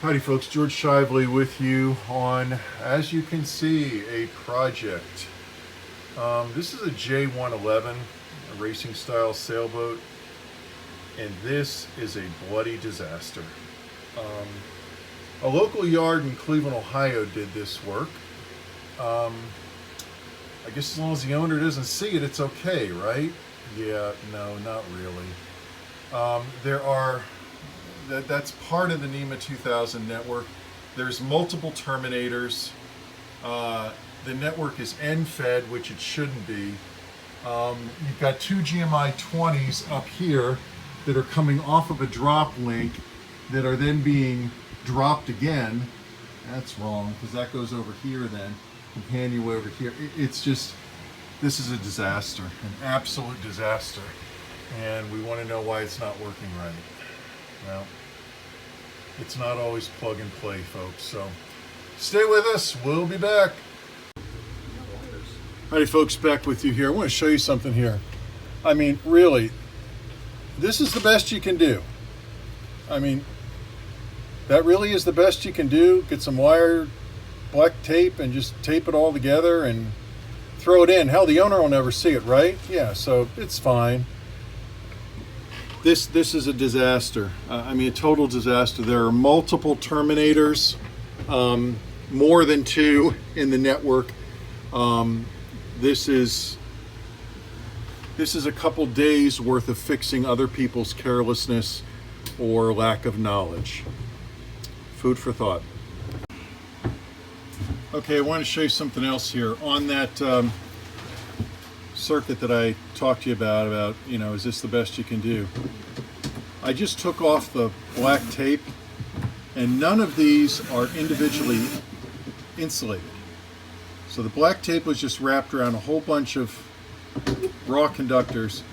Howdy folks, George Shively with you on, as you can see, a project. This is a J111, a racing style sailboat, and this is a bloody disaster. A local yard in Cleveland, Ohio did this work. I guess as long as the owner doesn't see it, it's okay, right? Yeah, no, not really. That's part of the NEMA 2000 network. There's multiple terminators. The network is end-fed, which it shouldn't be. You've got two GMI 20s up here that are coming off of a drop link that are then being dropped again. That's wrong, because that goes over here then, companion way over here. It's just, this is a disaster, an absolute disaster. And we want to know why it's not working right. Well, it's not always plug and play, folks, so stay with us, we'll be back. Alrighty folks, back with you here. I want to show you something here. I mean, really, this is the best you can do. I mean, that really is the best you can do. Get some wire, black tape, and just tape it all together and throw it in. Hell, the owner will never see it, right? Yeah, so it's fine. This is a disaster. I mean, a total disaster. There are multiple terminators, more than two in the network. This is a couple days worth of fixing other people's carelessness or lack of knowledge. Food for thought. Okay, I want to show you something else here. On that circuit that I talked to you about, you know, is this the best you can do? I just took off the black tape, and none of these are individually insulated. So the black tape was just wrapped around a whole bunch of raw conductors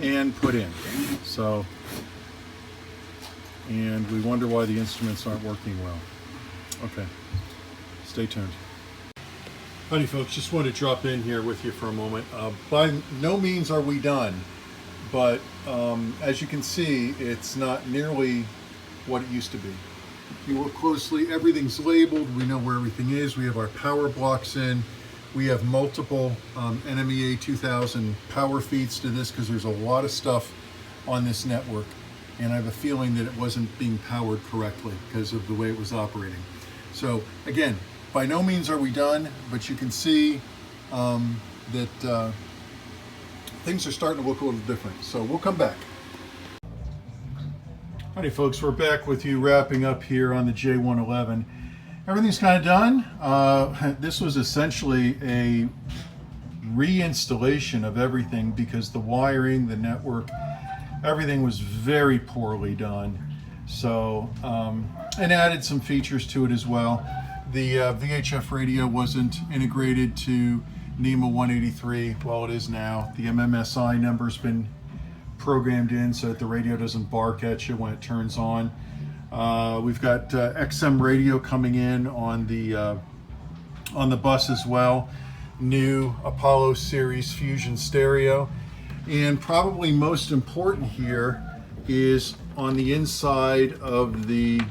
and put in. So, and we wonder why the instruments aren't working well. Okay, stay tuned. Howdy folks, just want to drop in here with you for a moment. By no means are we done, but as you can see, it's not nearly what it used to be. If you look closely, everything's labeled. We know where everything is. We have our power blocks in. We have multiple NMEA 2000 power feeds to this because there's a lot of stuff on this network, and I have a feeling that it wasn't being powered correctly because of the way it was operating. So again, by no means are we done, but you can see that things are starting to look a little different. So we'll come back. Howdy folks, we're back with you wrapping up here on the J111. Everything's kind of done. This was essentially a reinstallation of everything because the wiring, the network, everything was very poorly done. So, and added some features to it as well. The VHF radio wasn't integrated to NEMA 183. Well, it is now. The MMSI number's been programmed in so that the radio doesn't bark at you when it turns on. We've got XM radio coming in on the bus as well. New Apollo series Fusion stereo. And probably most important here is on the inside of the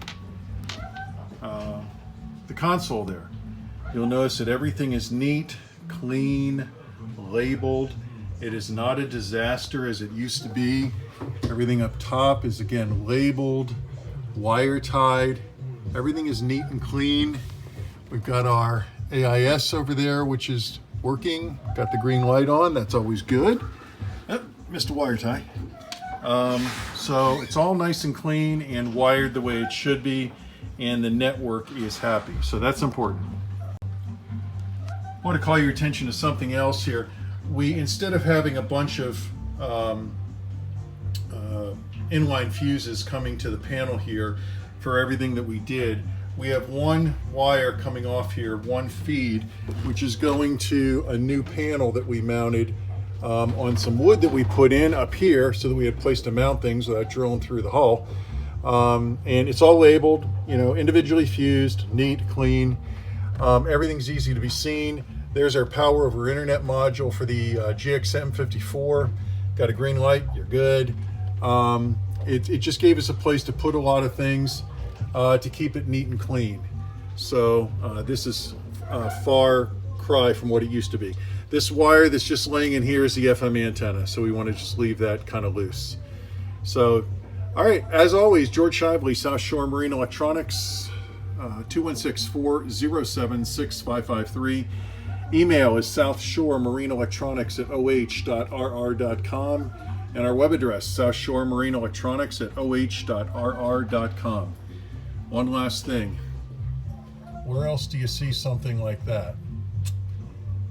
console there. You'll notice that everything is neat, clean, labeled. It is not a disaster as it used to be. Everything up top is again labeled, wire tied. Everything is neat and clean. We've got our AIS over there, which is working. Got the green light on, that's always good. Oh, missed a wire tie. So it's all nice and clean and wired the way it should be, and the network is happy. So that's important. I want to call your attention to something else here. We, instead of having a bunch of inline fuses coming to the panel here for everything that we did, we have one wire coming off here, one feed, which is going to a new panel that we mounted on some wood that we put in up here so that we had a place to mount things without drilling through the hull. And it's all labeled, you know, individually fused, neat, clean. Everything's easy to be seen. There's our power over internet module for the GXM54. Got a green light, you're good. It just gave us a place to put a lot of things. to keep it neat and clean. So this is a far cry from what it used to be. This wire that's just laying in here is the FM antenna, so we want to just leave that kind of loose. So, all right, as always, George Shively, South Shore Marine Electronics, 216-407-6553. Email is southshoremaриneelectronics@oh.rr.com, and our web address, southshoremaриneelectronics@oh.rr.com. One last thing. Where else do you see something like that?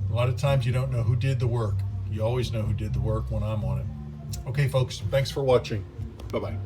A lot of times you don't know who did the work. You always know who did the work when I'm on it. Okay, folks, thanks for watching. Bye-bye.